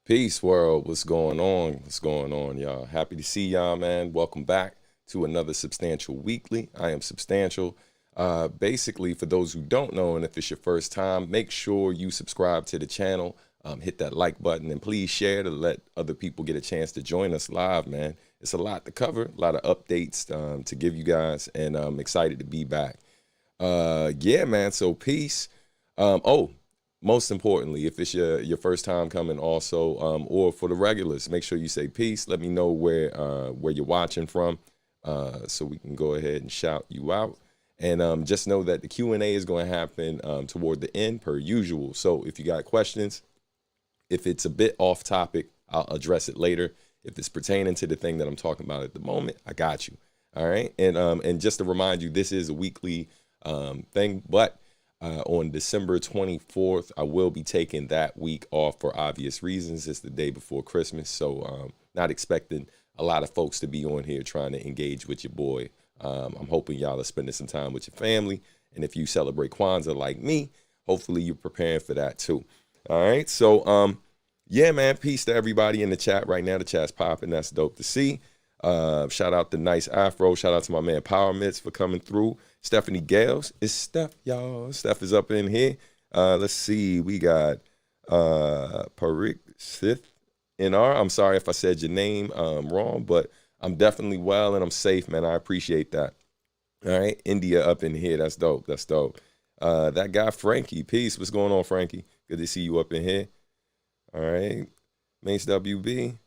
Peace, world. What's going on? What's going on, y'all? Happy to see y'all, man. Welcome back to another Substantial Weekly. I am Substantial. Basically, for those who don't know, and if it's your first time, make sure you subscribe to the channel, hit that like button, and please share to let other people get a chance to join us live, man. It's a lot to cover, a lot of updates to give you guys, and I'm excited to be back. Yeah, man. So peace. Most importantly, if it's your first time coming also, or for the regulars, make sure you say peace. Let me know where you're watching from, so we can go ahead and shout you out. And just know that the Q&A is going to happen toward the end per usual. So if you got questions, if it's a bit off topic, I'll address it later. If it's pertaining to the thing that I'm talking about at the moment, I got you. All right. And just to remind you, this is a weekly thing, but on December 24th, I will be taking that week off for obvious reasons. It's the day before Christmas, so not expecting a lot of folks to be on here trying to engage with your boy. I'm hoping y'all are spending some time with your family, and if you celebrate Kwanzaa like me, hopefully you're preparing for that too. All right, so yeah, man, peace to everybody in the chat right now. The chat's popping. That's dope to see. Shout out to Nice Afro. Shout out to my man Power Mitts for coming through. Stephanie Gales. It's Steph, y'all. Steph is up in here. Let's see. We got Parik Sith NR. I'm sorry if I said your name wrong, but I'm definitely well and I'm safe, man. I appreciate that. All right. India up in here. That's dope. That's dope. That guy Frankie. Peace. What's going on, Frankie? Good to see you up in here. All right. Mace WB.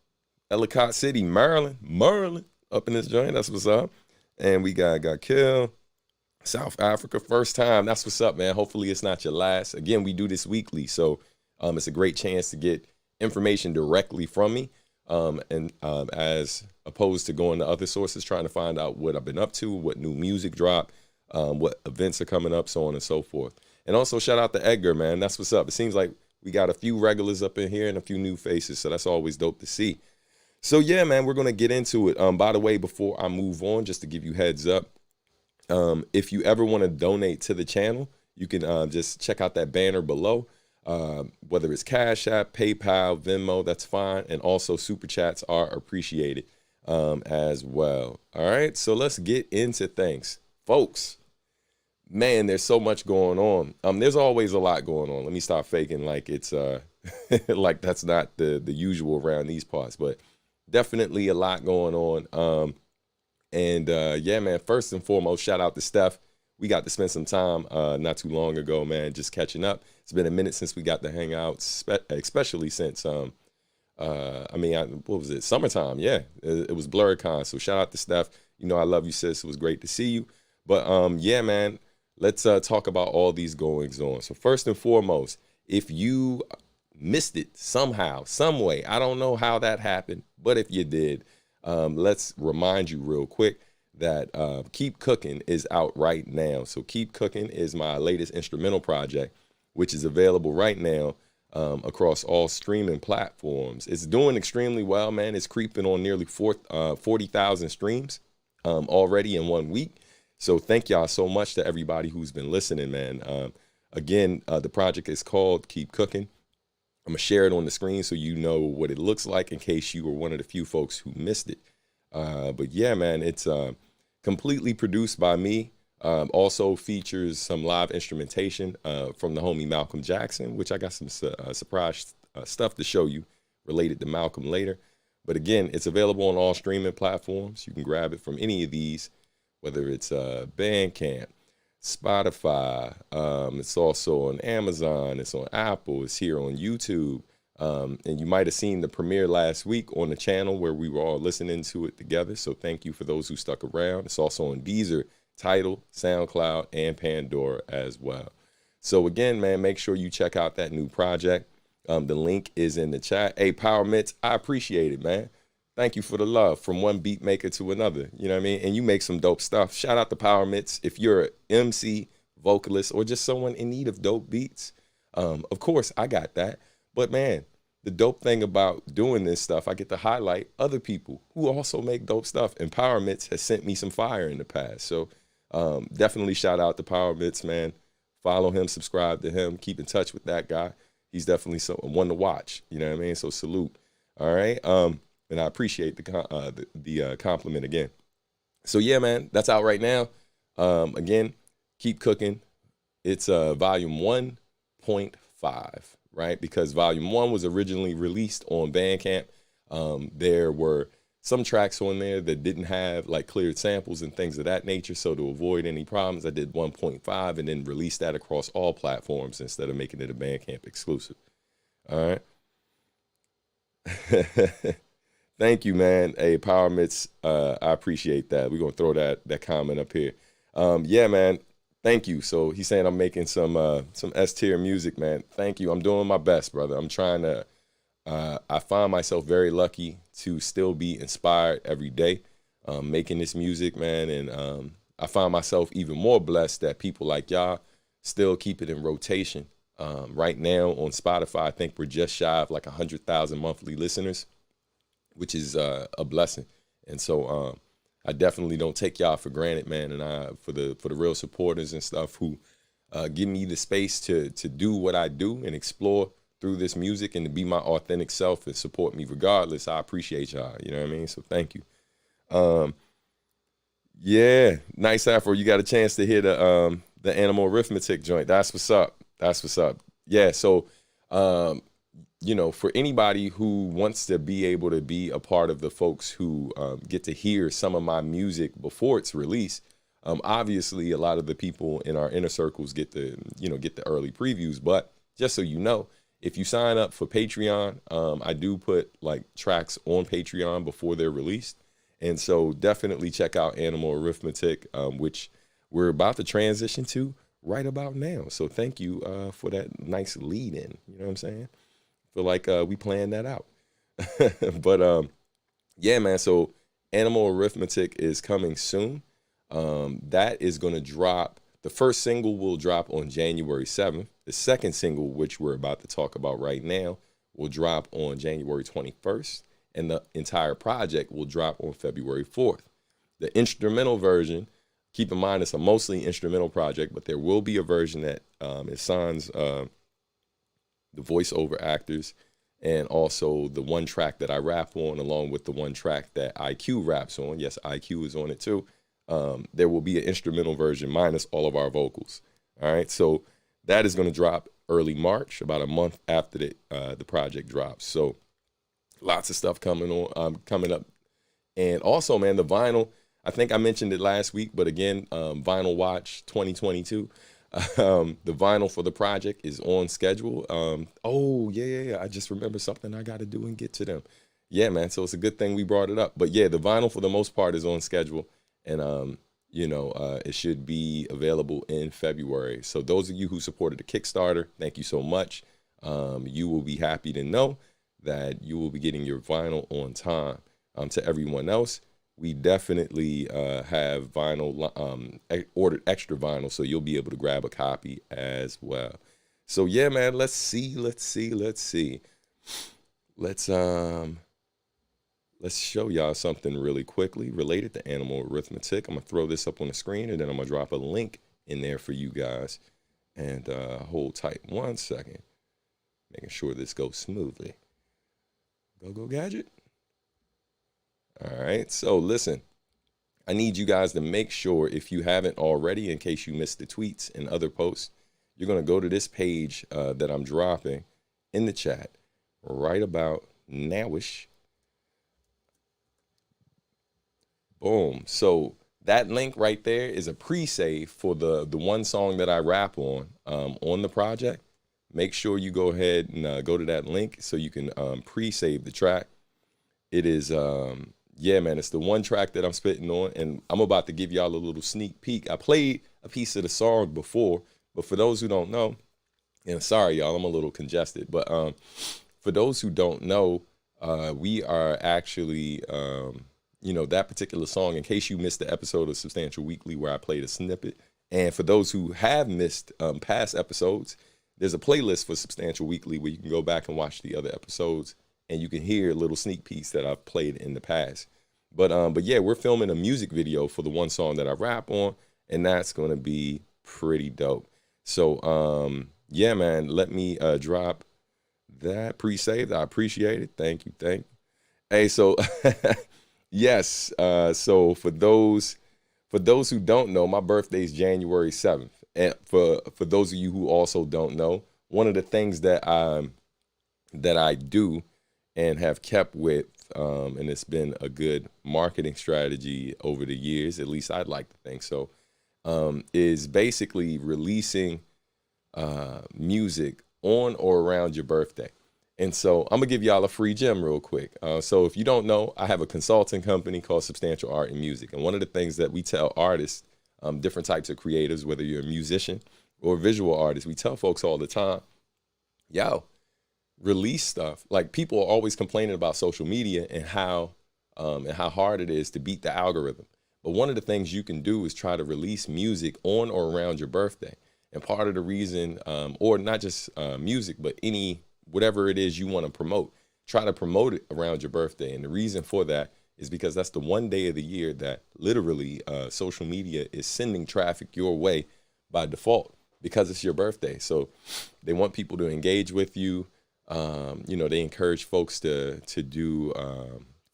Ellicott City, Maryland, up in this joint. That's what's up. And we got Kill, South Africa, first time. That's what's up, man. Hopefully it's not your last. Again, we do this weekly, so it's a great chance to get information directly from me, as opposed to going to other sources trying to find out what I've been up to, what new music drop, what events are coming up, so on and so forth. And also shout out to Edgar, man. That's what's up. It seems like we got a few regulars up in here and a few new faces, so that's always dope to see. So yeah, man, we're gonna get into it. By the way, before I move on, just to give you heads up, if you ever want to donate to the channel, you can just check out that banner below. Whether it's Cash App, PayPal, Venmo, that's fine, and also super chats are appreciated as well. All right, so let's get into things, folks. Man, there's so much going on. There's always a lot going on. Let me stop faking like it's like that's not the usual around these parts, but definitely a lot going on. Yeah, man, first and foremost, shout out to Steph. We got to spend some time not too long ago, man, just catching up. It's been a minute since we got to hang out, especially since, what was it? Summertime, yeah. It was BlurredCon, so shout out to Steph. You know I love you, sis. It was great to see you. But, yeah, man, let's talk about all these goings on. So first and foremost, if you missed it somehow, some way, I don't know how that happened, but if you did, let's remind you real quick that Keep Cooking is out right now. So Keep Cooking is my latest instrumental project, which is available right now across all streaming platforms. It's doing extremely well, man. It's creeping on nearly 40,000 streams already in 1 week. So thank y'all so much to everybody who's been listening, man. Again, the project is called Keep Cooking. I'm going to share it on the screen so you know what it looks like in case you were one of the few folks who missed it. But yeah, man, it's completely produced by me. Also features some live instrumentation from the homie Malcolm Jackson, which I got some surprise stuff to show you related to Malcolm later. But again, it's available on all streaming platforms. You can grab it from any of these, whether it's Bandcamp, Spotify, it's also on Amazon, it's on Apple, it's here on YouTube, and you might have seen the premiere last week on the channel where we were all listening to it together, so thank you for those who stuck around. It's also on Deezer, Tidal, SoundCloud, and Pandora as well. So again, man, make sure you check out that new project. The link is in the chat. Hey, Power Mitts, I appreciate it, man. Thank you for the love from one beat maker to another. You know what I mean? And you make some dope stuff. Shout out to Power Mitts. If you're an MC, vocalist, or just someone in need of dope beats, of course, I got that. But man, the dope thing about doing this stuff, I get to highlight other people who also make dope stuff. And Power Mitts has sent me some fire in the past. So definitely shout out to Power Mitts, man. Follow him, subscribe to him, keep in touch with that guy. he's definitely one to watch. You know what I mean? So salute. All right. And I appreciate the compliment again. So yeah, man, that's out right now. Again, keep cooking. It's volume 1.5, right? Because volume 1 was originally released on Bandcamp. There were some tracks on there that didn't have like cleared samples and things of that nature. So to avoid any problems, I did 1.5 and then released that across all platforms instead of making it a Bandcamp exclusive. All right. Thank you, man. Hey, Power Mitts, I appreciate that. We're gonna throw that comment up here. Yeah, man. Thank you. So he's saying I'm making some S-tier music, man. Thank you. I'm doing my best, brother. I'm trying to. I find myself very lucky to still be inspired every day, making this music, man. And I find myself even more blessed that people like y'all still keep it in rotation. Right now on Spotify, I think we're just shy of like 100,000 monthly listeners, which is a blessing. And so I definitely don't take y'all for granted, man. And for the real supporters and stuff who give me the space to do what I do and explore through this music and to be my authentic self and support me regardless. I appreciate y'all. You know what I mean? So thank you. Yeah, nice afro. You got a chance to hear the Animal Arithmetic joint. That's what's up. That's what's up. Yeah. So, you know, for anybody who wants to be able to be a part of the folks who get to hear some of my music before it's released, obviously a lot of the people in our inner circles get the early previews. But just so you know, if you sign up for Patreon, I do put like tracks on Patreon before they're released. And so definitely check out Animal Arithmetic, which we're about to transition to right about now. So thank you for that nice lead in. You know what I'm saying? Feel like we planned that out. But yeah, man. So Animal Arithmetic is coming soon. That is going to drop. The first single will drop on January 7th. The second single, which we're about to talk about right now, will drop on January 21st. And the entire project will drop on February 4th. The instrumental version, keep in mind it's a mostly instrumental project, but there will be a version that it sans the voiceover actors and also the one track that I rap on along with the one track that IQ raps on. Yes, IQ is on it too. There will be an instrumental version minus all of our vocals. All right, so that is going to drop early March, about a month after the project drops. So lots of stuff coming up. And also, man, the vinyl, I think I mentioned it last week, but again, Vinyl Watch 2022. The vinyl for the project is on schedule. Oh, yeah. I just remember something I got to do and get to them. Yeah, man, so it's a good thing we brought it up. But yeah, the vinyl for the most part is on schedule. And, it should be available in February. So those of you who supported the Kickstarter, thank you so much. You will be happy to know that you will be getting your vinyl on time. To everyone else, we definitely have vinyl, ordered extra vinyl, so you'll be able to grab a copy as well. So yeah, man, let's see. Let's show y'all something really quickly related to Animal Arithmetic. I'm gonna throw this up on the screen and then I'm gonna drop a link in there for you guys. And hold tight 1 second, making sure this goes smoothly. Go gadget. All right, so listen, I need you guys to make sure, if you haven't already, in case you missed the tweets and other posts, you're gonna go to this page that I'm dropping in the chat right about nowish. Boom. So that link right there is a pre-save for the one song that I rap on the project. Make sure you go ahead and go to that link so you can pre-save the track. It is, yeah, man, it's the one track that I'm spitting on, and I'm about to give y'all a little sneak peek. I played a piece of the song before, but for those who don't know, and sorry, y'all, I'm a little congested, but for those who don't know, we are actually, that particular song, in case you missed the episode of Substantial Weekly where I played a snippet, and for those who have missed past episodes, there's a playlist for Substantial Weekly where you can go back and watch the other episodes, and you can hear a little sneak piece that I've played in the past. But yeah, we're filming a music video for the one song that I rap on, and that's going to be pretty dope. So, yeah, man, let me drop that pre-saved. I appreciate it. Thank you. Thank you. Hey, so yes. So for those who don't know, my birthday is January 7th. And for those of you who also don't know, one of the things that I do and have kept with, and it's been a good marketing strategy over the years, at least I'd like to think so, is basically releasing music on or around your birthday. And so I'm gonna give y'all a free gem real quick. So if you don't know, I have a consulting company called Substantial Art and Music. And one of the things that we tell artists, different types of creatives, whether you're a musician or a visual artist, we tell folks all the time, yo, release stuff. Like, people are always complaining about social media and how hard it is to beat the algorithm. But one of the things you can do is try to release music on or around your birthday. And part of the reason, or not just music, but whatever it is you want to promote, try to promote it around your birthday. And the reason for that is because that's the one day of the year that literally social media is sending traffic your way by default, because it's your birthday. So they want people to engage with you. They encourage folks to do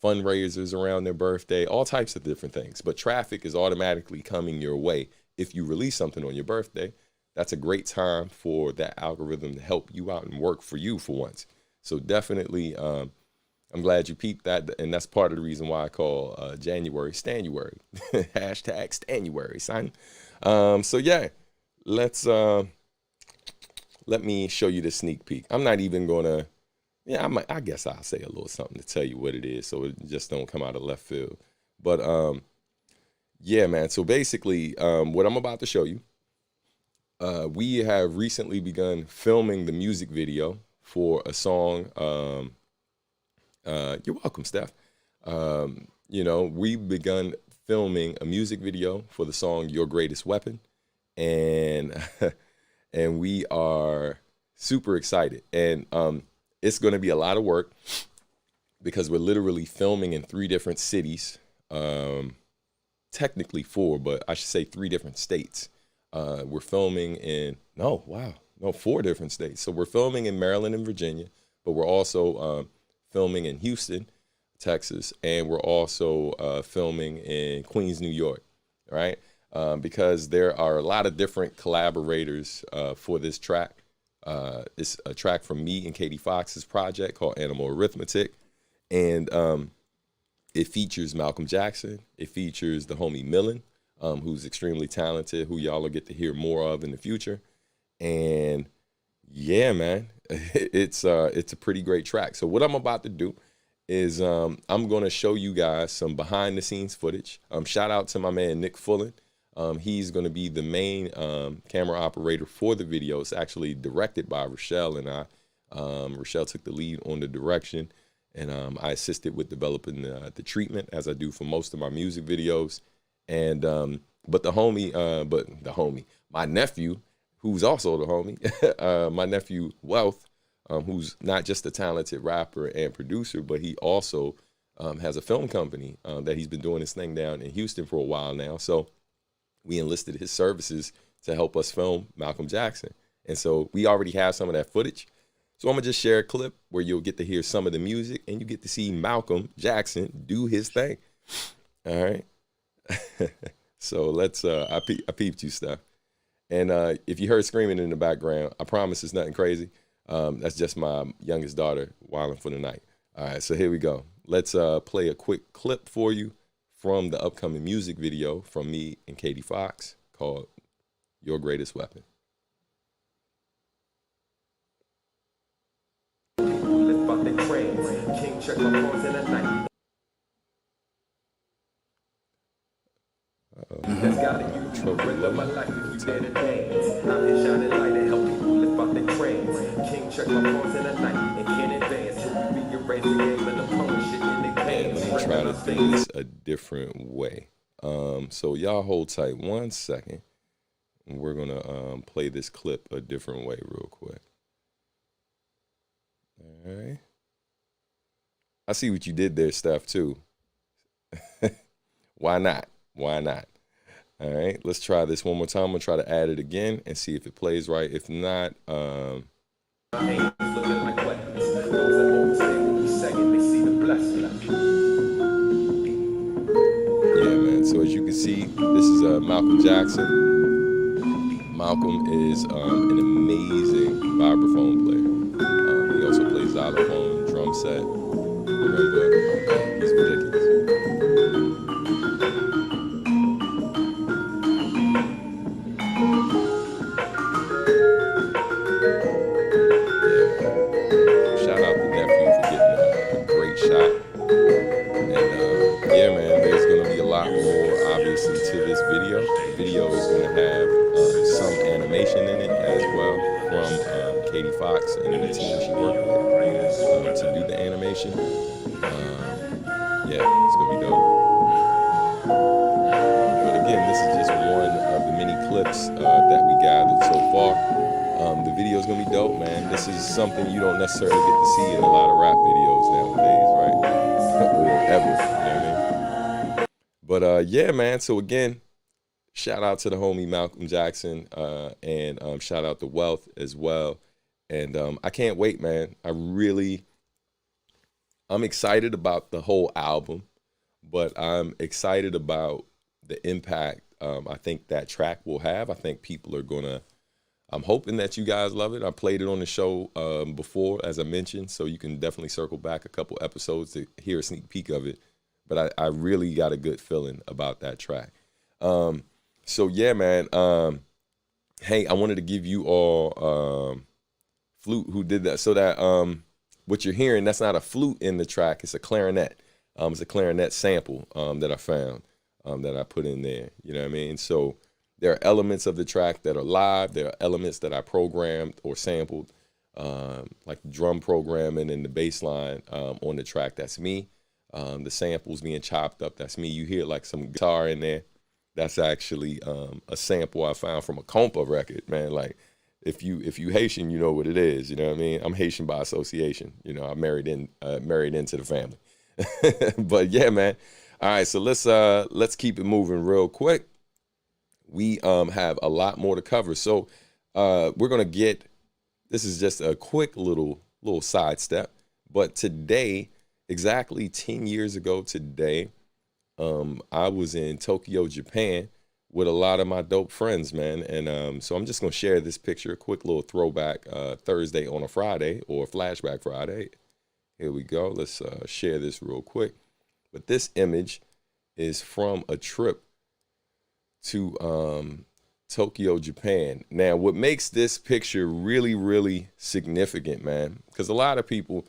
fundraisers around their birthday, all types of different things. But traffic is automatically coming your way if you release something on your birthday. That's a great time for that algorithm to help you out and work for you for once. So definitely, I'm glad you peeped that. And that's part of the reason why I call January Stanuary. Hashtag Stanuary, son. So yeah, let me show you the sneak peek. I'm not even gonna, I guess I'll say a little something to tell you what it is, so it just don't come out of left field. But yeah, man. So basically, what I'm about to show you, we have recently begun filming the music video for a song. You're welcome, Steph. We've begun filming a music video for the song "Your Greatest Weapon," and and we are super excited. And it's going to be a lot of work because we're literally filming in 3 different cities. Technically 4, but I should say 3 different states. We're filming in 4 different states. So we're filming in Maryland and Virginia, but we're also filming in Houston, Texas, and we're also filming in Queens, New York, right? Because there are a lot of different collaborators for this track. It's a track from me and Katie Fox's project called Animal Arithmetic, and it features Malcolm Jackson. It features the homie Millen, who's extremely talented, who y'all will get to hear more of in the future. And yeah, man, it's a pretty great track. So what I'm about to do is I'm going to show you guys some behind the scenes footage. Shout out to my man Nick Fullen. He's going to be the main camera operator for the video. It's actually directed by Rochelle and I. Rochelle took the lead on the direction, and I assisted with developing the treatment, as I do for most of my music videos. And but the homie, my nephew, who's also the homie, my nephew Wealth, who's not just a talented rapper and producer, but he also has a film company that he's been doing his thing down in Houston for a while now. So we enlisted his services to help us film Malcolm Jackson. And so we already have some of that footage. So I'm gonna just share a clip where you'll get to hear some of the music and you get to see Malcolm Jackson do his thing. All right. So let's, I peeped you, Steph. And if you heard screaming in the background, I promise it's nothing crazy. That's just my youngest daughter wilding for the night. All right, so here we go. Let's play a quick clip for you from the upcoming music video from me and Katie Fox called Your Greatest Weapon. That's got it. You breath of my life if you dare to dance. I'm here shining light and help people lift off their trance. King check my phones in the night and can't advance. So we rearrange the game and the pony shit in the game. Let me try to do this a different way. So y'all hold tight 1 second. And we're gonna play this clip a different way real quick. All right. I see what you did there, Steph, too. Why not? Why not? All right, let's try this one more time. I'm gonna try to add it again and see if it plays right. If not, my aim is looking like what? Malcolm Jackson. Malcolm is an amazing vibraphone player. He also plays xylophone, drum set, marimba. Man, he's ridiculous. Yeah, man. Shout out to nephew for getting a great shot. And yeah, man, there's gonna be a lot more obviously to this video. The video is gonna have some animation in it as well from Katie Fox and the team she worked with to do the animation. Yeah, it's gonna be dope. But again, this is just one of the many clips that we gathered so far. The video is gonna be dope, man. This is something you don't necessarily get to see in a lot of rap videos nowadays, right? Or ever, you know what I mean? But yeah, man. So again, shout out to the homie Malcolm Jackson, and shout out to Wealth as well. And I can't wait, man. I'm excited about the whole album, but I'm excited about the impact I think that track will have. I think people are gonna, I'm hoping that you guys love it. I played it on the show before, as I mentioned, so you can definitely circle back a couple episodes to hear a sneak peek of it. But I really got a good feeling about that track. So yeah, man. Hey, I wanted to give you all Flute who did that. So that what you're hearing, that's not a flute in the track. It's a clarinet. It's a clarinet sample that I found that I put in there. You know what I mean? So there are elements of the track that are live. There are elements that I programmed or sampled, like drum programming and the bass line on the track. That's me. The samples being chopped up. That's me. You hear like some guitar in there. That's actually a sample I found from a compa record, man. Like if you Haitian, you know what it is. You know what I mean? I'm Haitian by association. You know, I married into the family. But yeah, man. All right, so let's keep it moving real quick. We have a lot more to cover. So we're gonna get, this is just a quick little sidestep. But today, exactly 10 years ago today, I was in Tokyo, Japan with a lot of my dope friends, man. And so I'm just gonna share this picture, a quick little throwback Thursday on a Friday, or Flashback Friday. Here we go. Let's share this real quick. But this image is from a trip to Tokyo, Japan. Now, what makes this picture really, really significant, man, because a lot of people,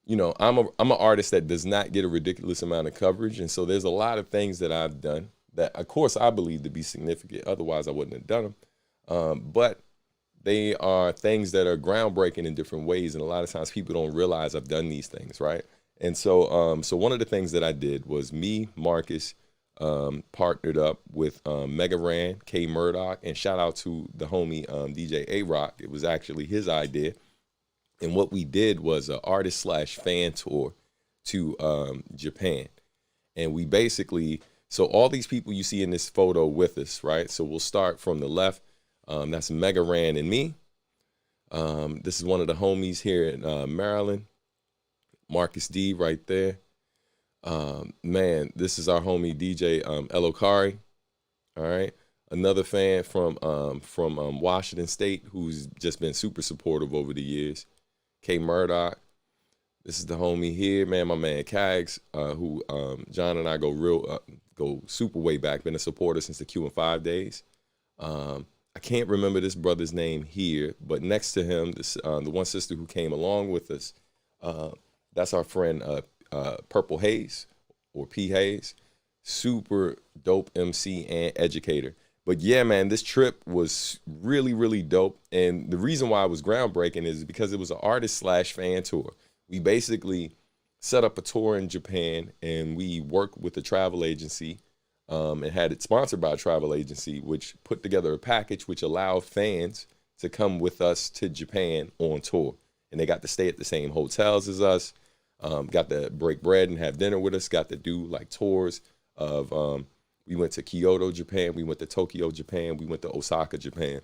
you know, I'm an artist that does not get a ridiculous amount of coverage. And so there's a lot of things that I've done that, of course, I believe to be significant. Otherwise, I wouldn't have done them. But they are things that are groundbreaking in different ways. And a lot of times people don't realize I've done these things, right? And so so one of the things that I did was me, Marcus, partnered up with Mega Ran, K Murdoch, and shout out to the homie DJ A-Rock. It was actually his idea. And what we did was an artist/fan tour to Japan. And we basically, so all these people you see in this photo with us, right? So we'll start from the left. That's Mega Ran and me. This is one of the homies here in Maryland. Marcus D right there. Man, this is our homie DJ Elokari. All right. Another fan from Washington State who's just been super supportive over the years. K Murdoch. This is the homie here, man, my man Kags, who John and I go super way back, been a supporter since the Q&5 days. I can't remember this brother's name here, but next to him, this the one sister who came along with us, that's our friend Purple Hayes, or P Hayes. Super dope MC and educator. But yeah, man, this trip was really, really dope. And the reason why it was groundbreaking is because it was an artist/fan tour. We basically set up a tour in Japan, and we worked with a travel agency and had it sponsored by a travel agency, which put together a package which allowed fans to come with us to Japan on tour. And they got to stay at the same hotels as us, got to break bread and have dinner with us, got to do like tours of, we went to Kyoto, Japan, we went to Tokyo, Japan, we went to Osaka, Japan.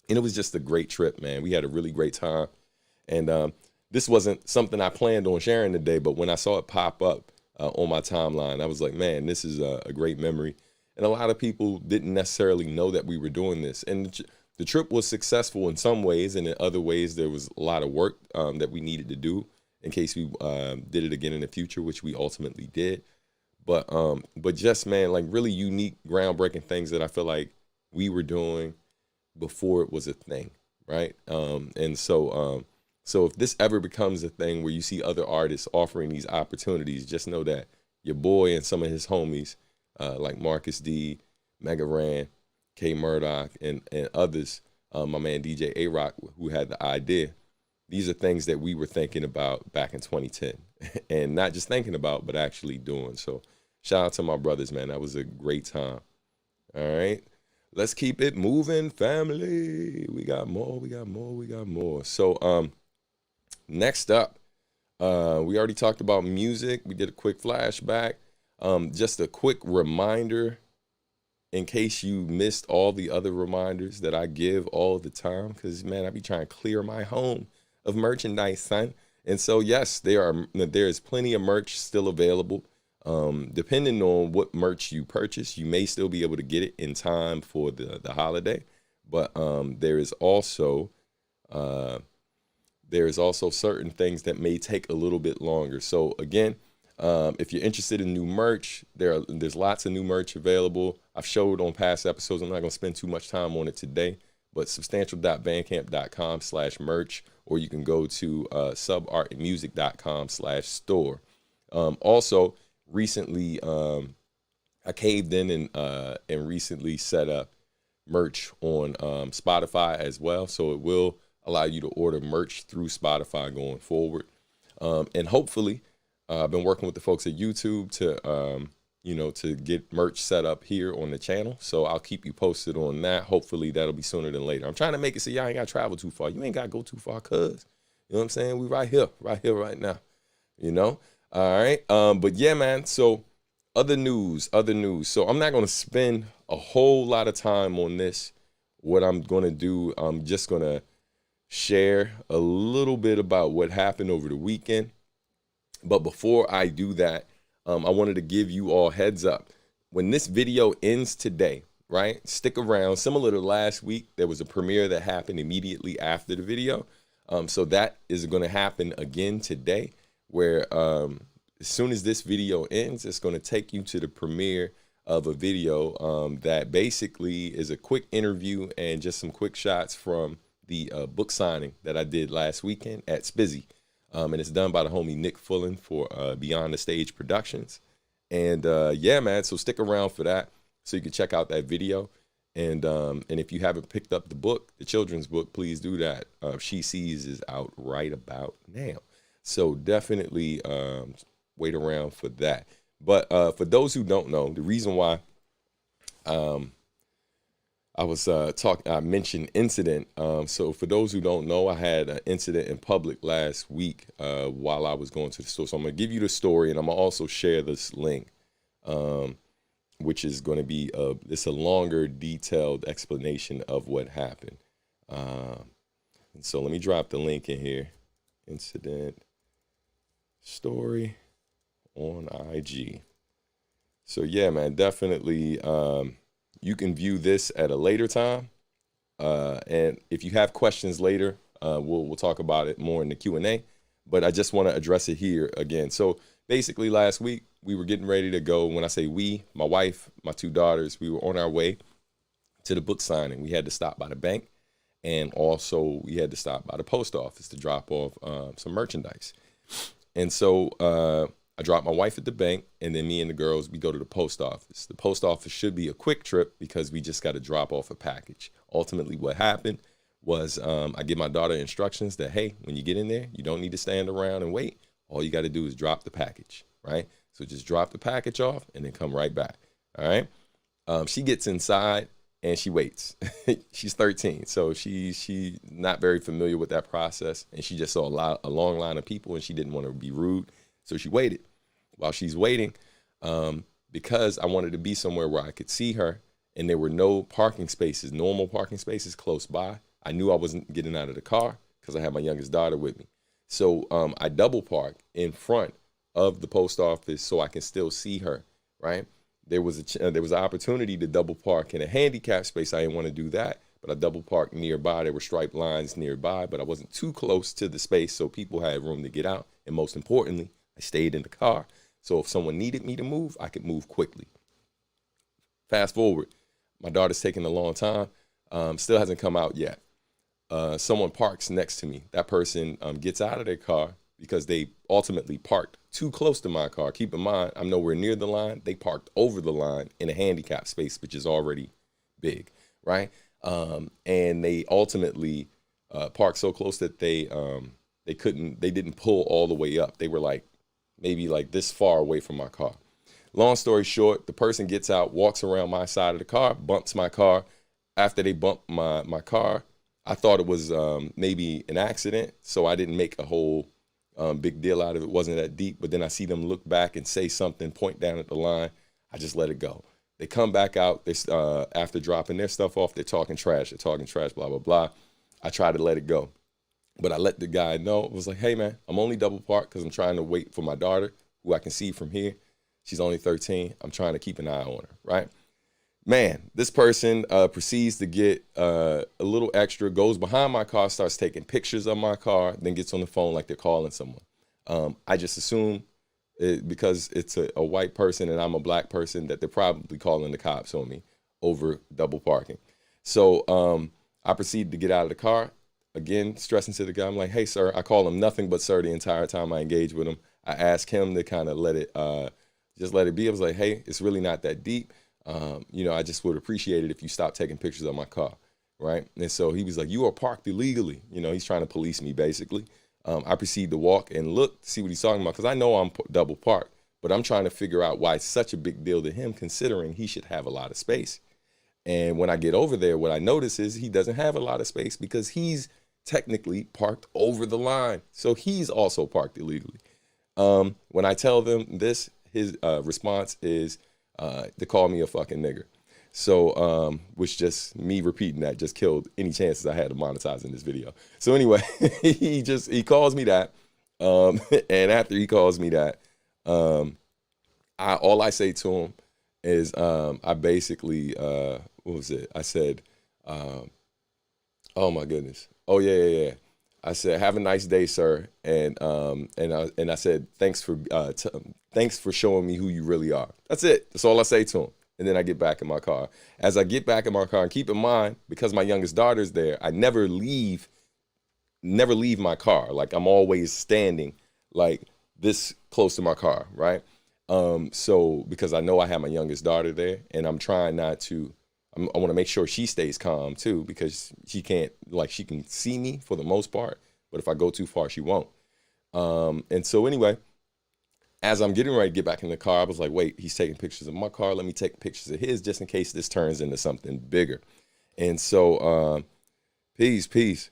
And it was just a great trip, man. We had a really great time. And this wasn't something I planned on sharing today, but when I saw it pop up on my timeline, I was like, man, this is a great memory. And a lot of people didn't necessarily know that we were doing this. And the trip was successful in some ways, and in other ways there was a lot of work that we needed to do in case we did it again in the future, which we ultimately did. But just, man, like really unique, groundbreaking things that I feel like we were doing before it was a thing, right? And so if this ever becomes a thing where you see other artists offering these opportunities, just know that your boy and some of his homies, like Marcus D, Mega Ran, K Murdoch, and others, my man DJ A-Rock, who had the idea, these are things that we were thinking about back in 2010. And not just thinking about, but actually doing. So shout out to my brothers, man. That was a great time. All right. Let's keep it moving, family. We got more. So next up, we already talked about music. We did a quick flashback. Just a quick reminder, in case you missed all the other reminders that I give all the time, because, man, I be trying to clear my home of merchandise, son. And so, yes, there is plenty of merch still available. Depending on what merch you purchase, you may still be able to get it in time for the holiday. But there is also certain things that may take a little bit longer. So again, if you're interested in new merch, there's lots of new merch available. I've showed on past episodes. I'm not going to spend too much time on it today, but substantial.bandcamp.com/merch, or you can go to subartandmusic.com/store. Also, recently, I caved in and recently set up merch on Spotify as well. So it will allow you to order merch through Spotify going forward. And hopefully, I've been working with the folks at YouTube to get merch set up here on the channel. So I'll keep you posted on that. Hopefully that'll be sooner than later. I'm trying to make it so y'all ain't got to travel too far. You ain't got to go too far, cuz. You know what I'm saying? We right here, right now. All right. But yeah, man. So other news. So I'm not going to spend a whole lot of time on this. What I'm going to do, I'm just going to share a little bit about what happened over the weekend. But before I do that, I wanted to give you all heads up. When this video ends today, right, stick around. Similar to last week, there was a premiere that happened immediately after the video. So that is going to happen again today, where as soon as this video ends, it's going to take you to the premiere of a video that basically is a quick interview and just some quick shots from the book signing that I did last weekend at Spizzy. And it's done by the homie Nick Fullen for Beyond the Stage Productions. And yeah, man, so stick around for that so you can check out that video. And if you haven't picked up the book, the children's book, please do that. She Sees is out right about now. So definitely wait around for that. But for those who don't know, the reason why I mentioned incident. So for those who don't know, I had an incident in public last week while I was going to the store. So I'm going to give you the story, and I'm going to also share this link, which is going to be it's a longer, detailed explanation of what happened. And so let me drop the link in here. Incident story on IG. So yeah, man, definitely. You can view this at a later time, and if you have questions later, we'll talk about it more in the Q&A, but I just want to address it here again. So basically last week, we were getting ready to go. When I say we, my wife, my two daughters, we were on our way to the book signing. We had to stop by the bank, and also we had to stop by the post office to drop off some merchandise. And so I dropped my wife at the bank, and then me and the girls, we go to the post office. The post office should be a quick trip because we just got to drop off a package. Ultimately, what happened was I give my daughter instructions that, hey, when you get in there, you don't need to stand around and wait. All you got to do is drop the package, right? So just drop the package off and then come right back, all right? She gets inside and she waits. She's 13, so she not very familiar with that process, and she just saw a long line of people, and she didn't want to be rude. So she waited. While she's waiting, because I wanted to be somewhere where I could see her, and there were no parking spaces, normal parking spaces close by. I knew I wasn't getting out of the car because I had my youngest daughter with me. So I double parked in front of the post office so I can still see her, right? there was an opportunity to double park in a handicap space. I didn't want to do that, but I double parked nearby. There were striped lines nearby, but I wasn't too close to the space, so people had room to get out. And most importantly, I stayed in the car. So if someone needed me to move, I could move quickly. Fast forward, my daughter's taking a long time, still hasn't come out yet. Someone parks next to me. That person gets out of their car because they ultimately parked too close to my car. Keep in mind, I'm nowhere near the line. They parked over the line in a handicap space, which is already big, right? And they ultimately parked so close that they didn't pull all the way up. They were like maybe like this far away from my car. Long story short, the person gets out, walks around my side of the car, bumps my car. After they bumped my car, I thought it was maybe an accident, so I didn't make a whole big deal out of it. It wasn't that deep, but then I see them look back and say something, point down at the line. I just let it go. They come back out after dropping their stuff off. They're talking trash, blah, blah, blah. I try to let it go, but I let the guy know. It was like, hey, man, I'm only double parked because I'm trying to wait for my daughter, who I can see from here. She's only 13. I'm trying to keep an eye on her, right? Man, this person proceeds to get a little extra, goes behind my car, starts taking pictures of my car, then gets on the phone like they're calling someone. I just assume because it's a white person and I'm a black person that they're probably calling the cops on me over double parking. So I proceed to get out of the car. Again, stressing to the guy, I'm like, hey, sir. I call him nothing but sir the entire time I engage with him. I ask him to kind of just let it be. I was like, hey, it's really not that deep. I just would appreciate it if you stopped taking pictures of my car, right? And so he was like, you are parked illegally. He's trying to police me, basically. I proceed to walk and look to see what he's talking about because I know I'm double parked, but I'm trying to figure out why it's such a big deal to him considering he should have a lot of space. And when I get over there, what I notice is he doesn't have a lot of space because he's technically parked over the line. So he's also parked illegally. When I tell them this, his response is to call me a fucking nigger. So, which just me repeating that just killed any chances I had of monetizing this video. So anyway, he calls me that. And after he calls me that, all I say to him is, I basically, what was it? I said, oh my goodness. Oh yeah. I said, have a nice day, sir. And I said, thanks for showing me who you really are. That's it. That's all I say to him. And then I get back in my car. As I get back in my car, and keep in mind, because my youngest daughter's there, I never leave my car. Like I'm always standing like this close to my car, right? So because I know I have my youngest daughter there and I'm trying not to, I want to make sure she stays calm too, because she can see me for the most part, but if I go too far, she won't. And so anyway, as I'm getting ready to get back in the car, I was like, wait, he's taking pictures of my car. Let me take pictures of his just in case this turns into something bigger. And so, peace.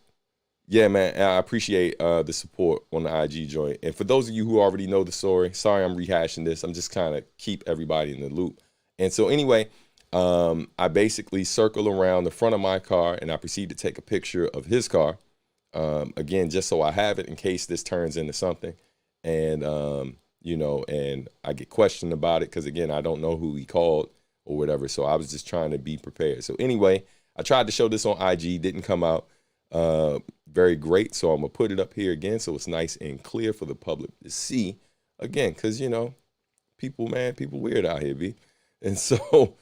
Yeah, man, I appreciate the support on the IG joint. And for those of you who already know the story, sorry I'm rehashing this. I'm just kind of keep everybody in the loop. And so anyway, I basically circle around the front of my car and I proceed to take a picture of his car. Again, just so I have it in case this turns into something. And, and I get questioned about it because, again, I don't know who he called or whatever. So I was just trying to be prepared. So anyway, I tried to show this on IG, didn't come out very great. So I'm going to put it up here again so it's nice and clear for the public to see. Again, because, people weird out here, B. And so...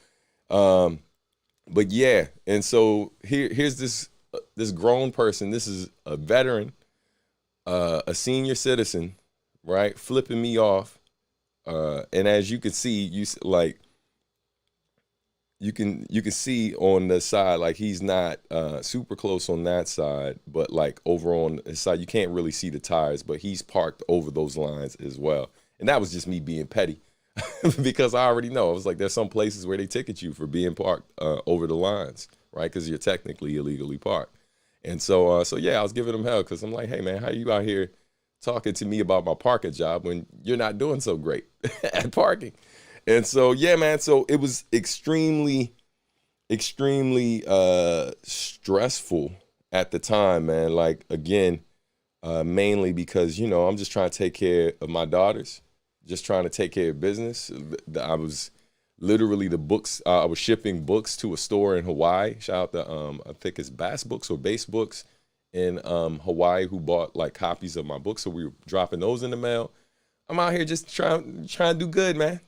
but yeah, and so here's this grown person. This is a veteran, a senior citizen, right? Flipping me off. And as you can see, you can see on the side, like he's not super close on that side, but like over on his side, you can't really see the tires, but he's parked over those lines as well. And that was just me being petty. Because I already know. I was like, there's some places where they ticket you for being parked over the lines, right? Because you're technically illegally parked. And so yeah, I was giving them hell because I'm like, hey, man, how you out here talking to me about my parking job when you're not doing so great at parking? And so, yeah, man, so it was extremely stressful at the time, man. Like, again, mainly because, I'm just trying to take care of my daughters. Just trying to take care of business. I was literally the books. I was shipping books to a store in Hawaii. Shout out to I think it's Bass Books or Base Books in Hawaii, who bought like copies of my books. So we were dropping those in the mail. I'm out here just trying to do good, man.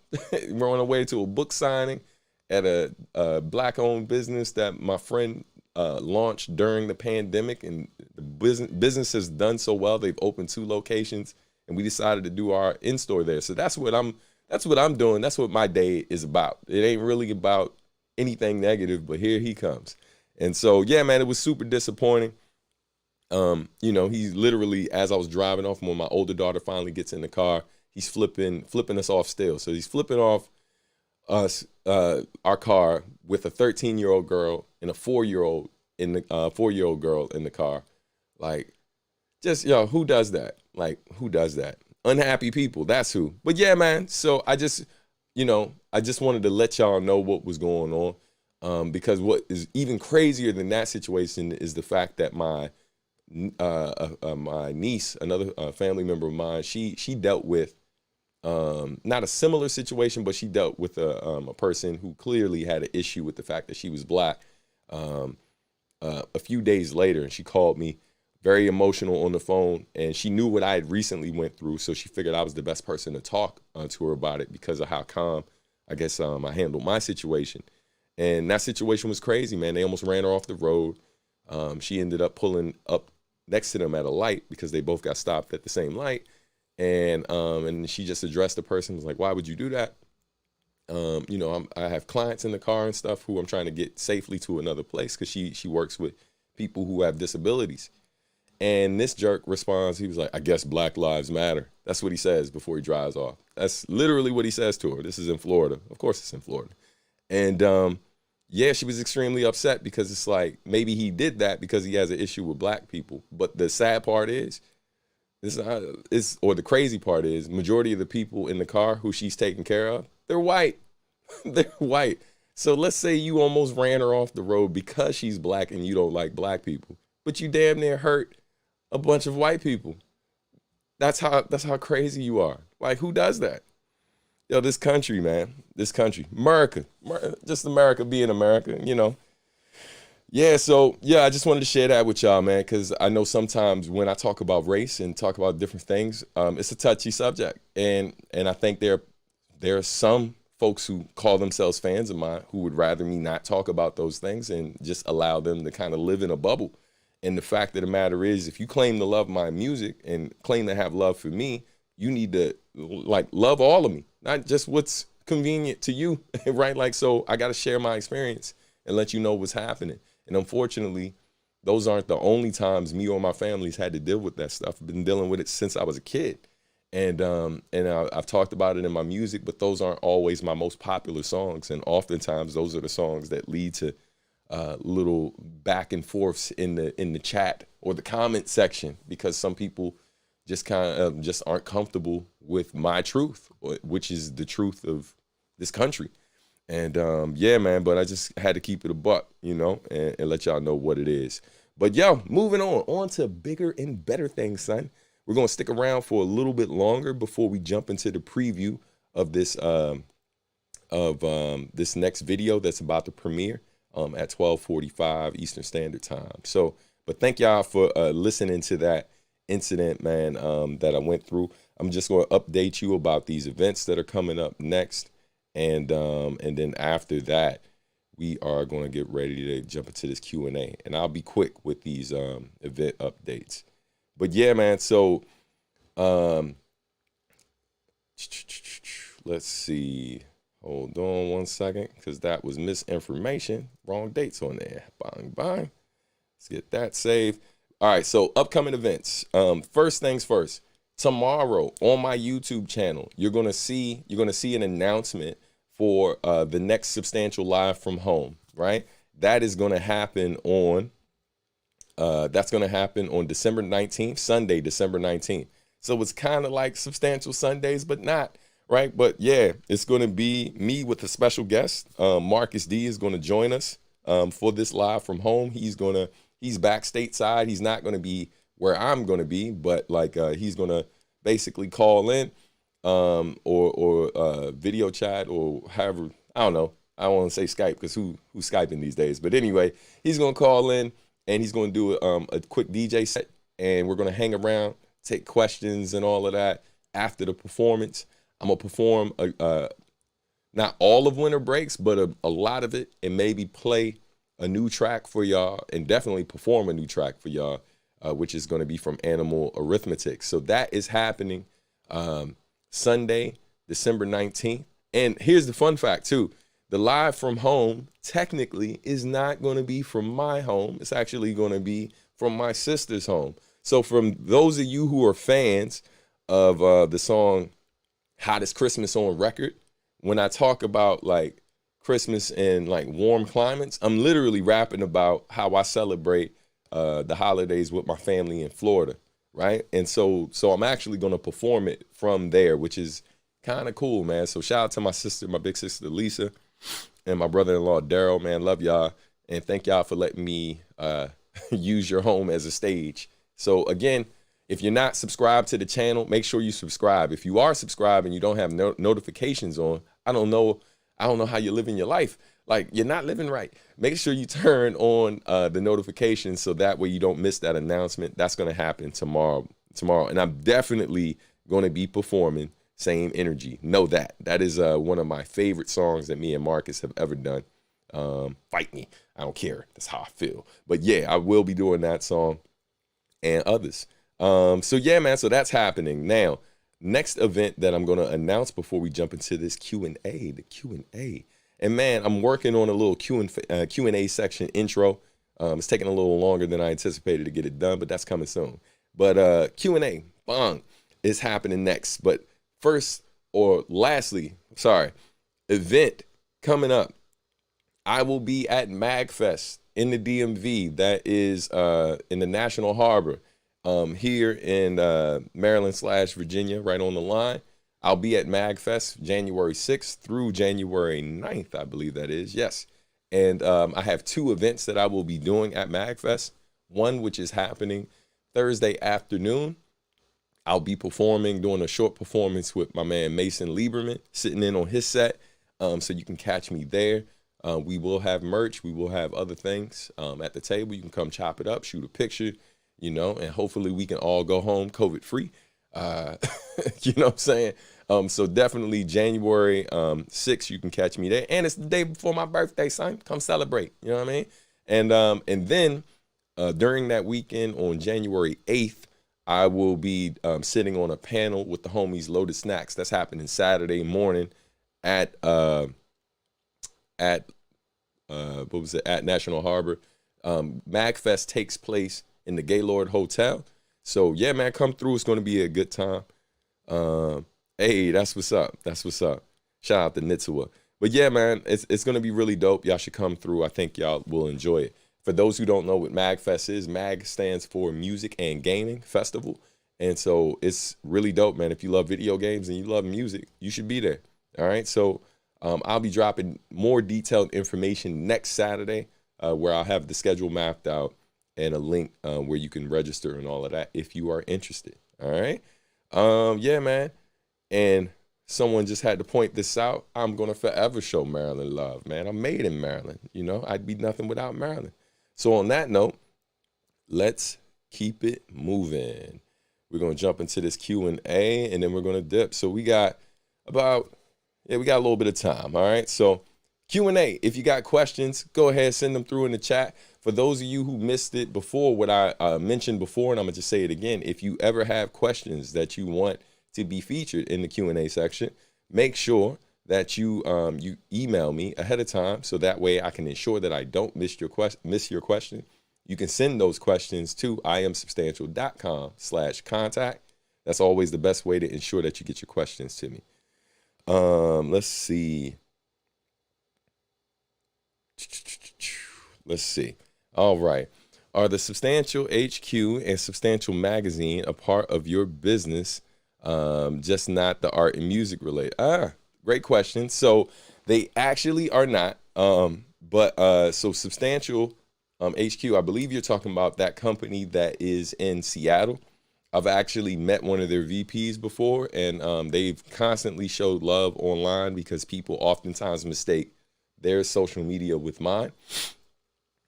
We're on our way to a book signing at a black-owned business that my friend launched during the pandemic, and the business has done so well. They've opened 2 locations, and we decided to do our in-store there. So that's what I'm doing. That's what my day is about. It ain't really about anything negative, but here he comes. And so, yeah, man, it was super disappointing. You know, he's literally, as I was driving off, when my older daughter finally gets in the car, he's flipping us off still. So he's flipping off us, our car, with a 13-year-old girl and a 4-year-old in the 4-year-old girl in the car. Like, just, yo, who does that? Like, who does that? Unhappy people. That's who. But yeah, man. So I just wanted to let y'all know what was going on, because what is even crazier than that situation is the fact that my niece, another family member of mine, she dealt with not a similar situation, but she dealt with a person who clearly had an issue with the fact that she was black. A few days later, and she called me, very emotional on the phone, and she knew what I had recently went through, so she figured I was the best person to talk to her about it because of how calm, I guess, I handled my situation. And that situation was crazy, man. They almost ran her off the road. She ended up pulling up next to them at a light because they both got stopped at the same light. And she just addressed the person, was like, why would you do that? You know, I have clients in the car and stuff who I'm trying to get safely to another place because she works with people who have disabilities. And this jerk responds, he was like, I guess Black Lives Matter. That's what he says before he drives off. That's literally what he says to her. This is in Florida. Of course it's in Florida. And yeah, she was extremely upset because it's like, maybe he did that because he has an issue with black people. But the sad part is, or the crazy part is, majority of the people in the car who she's taking care of, they're white. They're white. So let's say you almost ran her off the road because she's black and you don't like black people, but you damn near hurt a bunch of white people. That's how crazy you are. Like, who does that? Yo, this country, man. This country. America. Just America being America, you know. Yeah, so, yeah, I just wanted to share that with y'all, man, because I know sometimes when I talk about race and talk about different things, it's a touchy subject. And I think there are some folks who call themselves fans of mine who would rather me not talk about those things and just allow them to kind of live in a bubble. And the fact of the matter is, if you claim to love my music and claim to have love for me, you need to, like, love all of me, not just what's convenient to you, right? Like, so I got to share my experience and let you know what's happening. And unfortunately, those aren't the only times me or my family's had to deal with that stuff. I've been dealing with it since I was a kid. And I've talked about it in my music, but those aren't always my most popular songs. And oftentimes those are the songs that lead to little back and forths in the chat or the comment section, because some people just kind of just aren't comfortable with my truth, which is the truth of this country. And yeah, man, but I just had to keep it a buck, you know, and let y'all know what it is. But yo, moving on to bigger and better things, son. We're gonna stick around for a little bit longer before we jump into the preview of this this next video that's about to premiere at 12:45 Eastern Standard Time. So, but thank y'all for listening to that incident, man, that I went through. I'm just going to update you about these events that are coming up next, and then after that, we are going to get ready to jump into this Q&A, and I'll be quick with these event updates. But yeah, man. So, let's see. Hold on one second, because that was misinformation. Wrong dates on there. Bang, bang. Let's get that saved. All right, so upcoming events. First things first. Tomorrow on my YouTube channel, you're gonna see an announcement for the next Substantial Live from Home. Right, that is gonna happen on. That's gonna happen on December 19th, Sunday, December 19th. So it's kind of like Substantial Sundays, but not. Right. But yeah, it's going to be me with a special guest. Marcus D is going to join us for this live from home. He's back stateside. He's not going to be where I'm going to be, but like he's going to basically call in or video chat or however I don't know. I don't want to say Skype because who's Skyping these days? But anyway, he's gonna call in and he's gonna do a quick DJ set, and we're gonna hang around, take questions and all of that after the performance. I'm gonna perform not all of Winter Breaks, but a lot of it, and maybe play a new track for y'all, and definitely perform a new track for y'all, which is gonna be from Animal Arithmetic. So that is happening Sunday, December 19th. And here's the fun fact too. The live from home technically is not going to be from my home. It's actually going to be from my sister's home. So from those of you who are fans of the song Hottest Christmas on Record, when I talk about like Christmas in like warm climates, I'm literally rapping about how I celebrate the holidays with my family in Florida, right? And so I'm actually going to perform it from there, which is kind of cool, man. So shout out to my sister, my big sister Lisa, and my brother-in-law Daryl, man. Love y'all, and thank y'all for letting me use your home as a stage. So again, if you're not subscribed to the channel, make sure you subscribe. If you are subscribed and you don't have notifications on, I don't know how you're living your life. Like, you're not living right. Make sure you turn on the notifications so that way you don't miss that announcement. That's going to happen tomorrow. And I'm definitely going to be performing Same Energy. Know that. That is one of my favorite songs that me and Marcus have ever done. Fight me. I don't care. That's how I feel. But yeah, I will be doing that song and others. So yeah, man. So that's happening. Now, next event that I'm going to announce before we jump into this Q&A, the Q&A. And man, I'm working on a little Q&A section intro. It's taking a little longer than I anticipated to get it done, but that's coming soon. But Q&A, bang, is happening next. But first, or lastly, event coming up. I will be at MagFest in the DMV. That is in the National Harbor here in Maryland/Virginia, right on the line. I'll be at MagFest January 6th through January 9th, I believe that is. Yes. And I have two events that I will be doing at MagFest. One, which is happening Thursday afternoon. I'll be doing a short performance with my man Mason Lieberman, sitting in on his set. So you can catch me there. We will have merch. We will have other things at the table. You can come chop it up, shoot a picture, and hopefully we can all go home COVID-free. You know what I'm saying? So definitely January 6th, you can catch me there. And it's the day before my birthday, son. Come celebrate. You know what I mean? And then during that weekend on January 8th, I will be sitting on a panel with the homies Loaded Snacks. That's happening Saturday morning at National Harbor. MagFest takes place in the Gaylord Hotel. So yeah, man, come through. It's going to be a good time. Hey, that's what's up. That's what's up. Shout out to Nitsua. But yeah, man, it's going to be really dope. Y'all should come through. I think y'all will enjoy it. For those who don't know what MagFest is, MAG stands for Music and Gaming Festival. And so it's really dope, man. If you love video games and you love music, you should be there. All right. So I'll be dropping more detailed information next Saturday where I'll have the schedule mapped out and a link where you can register and all of that if you are interested. All right. Yeah, man. And someone just had to point this out. I'm going to forever show Maryland love, man. I'm made in Maryland. I'd be nothing without Maryland. So on that note, let's keep it moving. We're going to jump into this Q&A and then we're going to dip. So we got we got a little bit of time. All right. So Q&A, if you got questions, go ahead, send them through in the chat. For those of you who missed it before, what I mentioned before, and I'm going to just say it again, if you ever have questions that you want to be featured in the Q&A section, make sure that you email me ahead of time so that way I can ensure that I don't miss your question. You can send those questions to iamsubstantial.com/contact. That's always the best way to ensure that you get your questions to me. Let's see. All right. Are the Substantial HQ and Substantial Magazine a part of your business, just not the art and music related? Great question. So they actually are not. So Substantial HQ, I believe you're talking about that company that is in Seattle. I've actually met one of their VPs before, and they've constantly showed love online because people oftentimes mistake their social media with mine.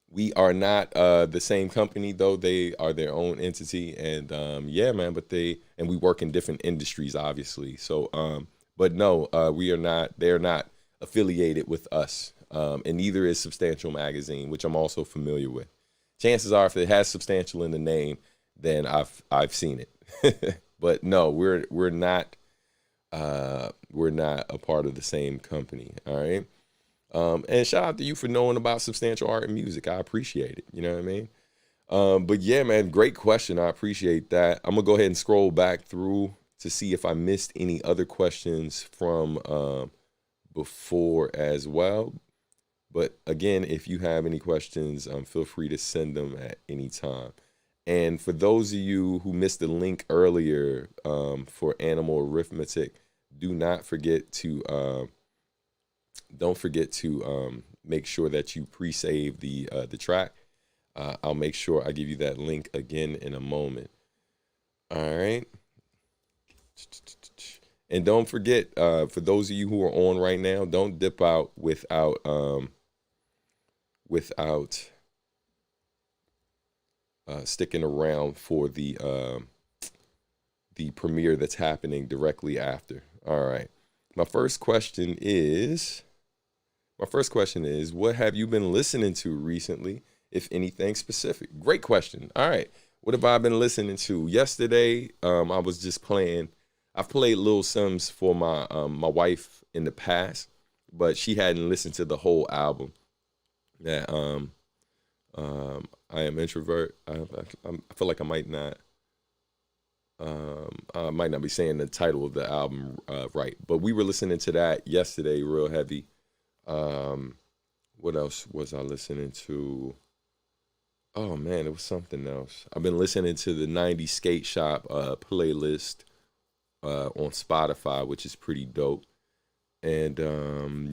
We are not the same company, though. They are their own entity, and yeah, man. But we work in different industries, obviously. So, but no, we are not. They're not affiliated with us, and neither is Substantial Magazine, which I'm also familiar with. Chances are, if it has Substantial in the name, then I've seen it. But no, we're not a part of the same company. All right. And shout out to you for knowing about substantial art and music. I appreciate it. You know what I mean? But yeah, man, great question. I appreciate that. I'm gonna go ahead and scroll back through to see if I missed any other questions from before as well. But again, if you have any questions, feel free to send them at any time. And for those of you who missed the link earlier for Animal Arithmetic, do not forget to don't forget to make sure that you pre-save the track. I'll make sure I give you that link again in a moment. All right. And don't forget, for those of you who are on right now, don't dip out without sticking around for the premiere that's happening directly after. All right. My first question is, what have you been listening to recently, if anything specific? Great question. All right. What have I been listening to? Yesterday, I was just playing. I've played Lil Sims for my wife in the past, but she hadn't listened to the whole album. That I Am Introvert. I feel like I might not be saying the title of the album right, but we were listening to that yesterday real heavy. What else was I listening to? Oh man, it was something else. I've been listening to the 90s Skate Shop playlist on Spotify, which is pretty dope. And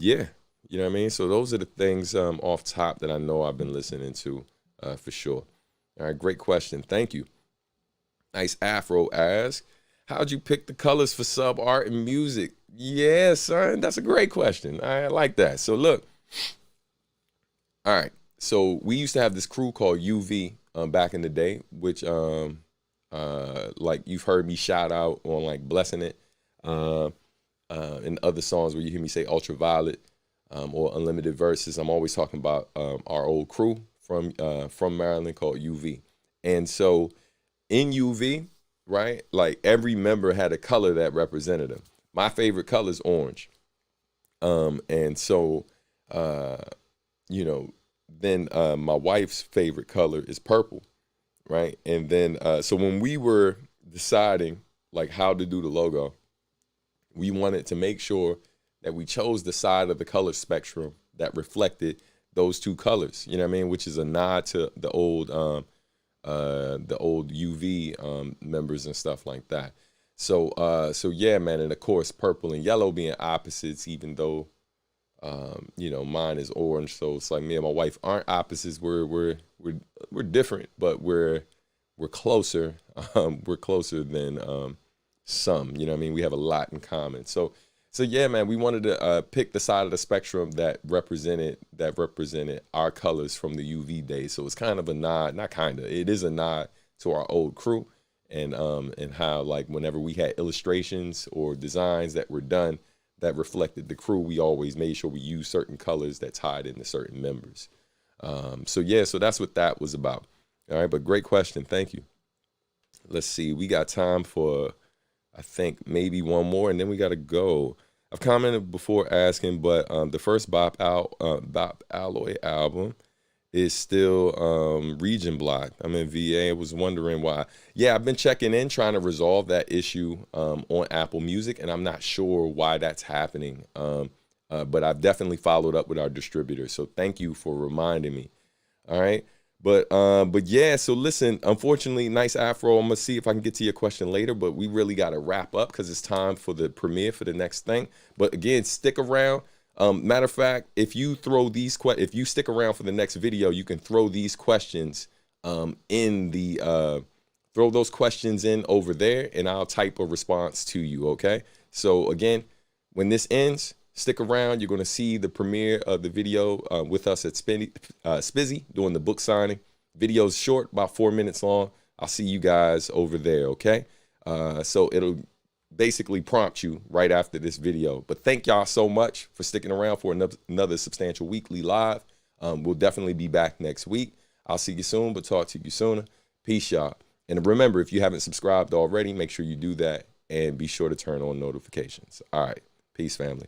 yeah, you know what I mean? So those are the things off top that I know I've been listening to for sure. All right, great question. Thank you. Nice Afro asks, how'd you pick the colors for sub art and music? Yeah, son, that's a great question. I like that. So look, all right. So we used to have this crew called UV back in the day, which like you've heard me shout out on like Blessing It and other songs where you hear me say Ultraviolet or Unlimited Verses. I'm always talking about our old crew from Maryland called UV. And so in UV, right, like every member had a color that represented them. My favorite color is orange. And so, you know, then my wife's favorite color is purple, right? And then, so when we were deciding like how to do the logo, we wanted to make sure that we chose the side of the color spectrum that reflected those two colors, you know what I mean? Which is a nod to the old UV members and stuff like that. So yeah, man, and of course purple and yellow being opposites, even though you know, mine is orange. So it's like me and my wife aren't opposites. We're different, but we're closer. We're closer than some. You know what I mean? We have a lot in common. So yeah, man, we wanted to pick the side of the spectrum that represented our colors from the UV days. So it's kind of a nod, not kind of, it is a nod to our old crew and how like whenever we had illustrations or designs that were done that reflected the crew, we always made sure we used certain colors that tied into certain members. So yeah, so that's what that was about. All right, but great question. Thank you. Let's see. We got time for, I think, maybe one more, and then we got to go. I've commented before asking, but the first Bop Alloy album is still region blocked. I'm in VA. I was wondering why. Yeah, I've been checking in, trying to resolve that issue on Apple Music, and I'm not sure why that's happening. But I've definitely followed up with our distributor, so thank you for reminding me. All right. But yeah, so listen, unfortunately, Nice Afro, I'm gonna see if I can get to your question later, but we really got to wrap up because it's time for the premiere for the next thing. But again, stick around. Matter of fact, if you stick around for the next video, you can throw these questions in the throw those questions in over there and I'll type a response to you, okay? So again, when this ends, stick around. You're going to see the premiere of the video with us at Spizzy doing the book signing. Video's short, about 4 minutes long. I'll see you guys over there, okay? So it'll basically prompt you right after this video. But thank y'all so much for sticking around for another Substantial Weekly Live. We'll definitely be back next week. I'll see you soon, but talk to you sooner. Peace, y'all. And remember, if you haven't subscribed already, make sure you do that and be sure to turn on notifications. All right. Peace, family.